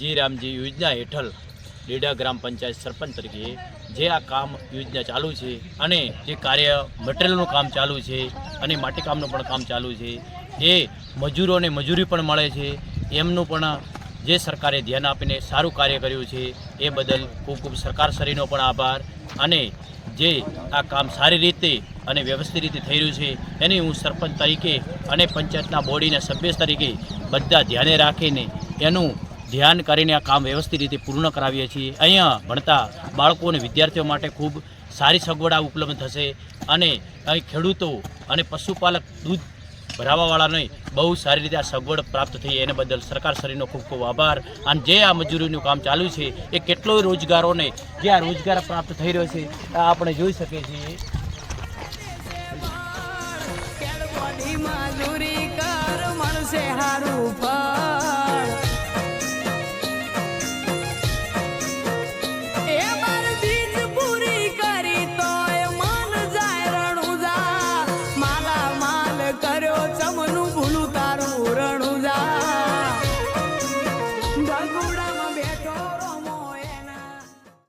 જી રામજી યોजना हेठळ डेढ़ा ग्राम पंचायत सरपंच तरीके जे आ काम योजना चालू है अने जे कार्य मटेरियलનું काम चालू है अने माटीकामનું पण काम चालू है ए मजूरों ने मजूरी पण मळे छे एमनुं पण जे सरकारे ध्यान आपीने सारूं कार्य कर्युं छे ए बदल खूब खूब सरकारश्रीनो पण आभार अने जे आ काम सारी रीते अने व्यवस्थित रीते थई रह्युं छे एनी हूँ सरपंच तरीके अने पंचायतना बोर्डीना सभ्य तरीके बधा ध्याने राखीने एनुं ध्यान करीने आ काम व्यवस्थित रीते पूर्ण करावीए छीए। अहींया भणता बाळको अने विद्यार्थीओ माटे खूब सारी सगवड उपलब्ध थशे अने અહીં ખેડૂતો અને પશુપાલક दूध ભરાવાવાળાને બહુ સારી રીતે આ સગવડ પ્રાપ્ત થઈ એને બદલ સરકારશ્રીનો ખૂબ ખૂબ આભાર। અને જે આ મજૂરીનું કામ ચાલુ છે એ કેટલોય રોજગારોને જે આ રોજગાર પ્રાપ્ત થઈ રહ્યો છે આ આપણે જોઈ શકીએ છીએ। મજૂરી કર મનસે હારું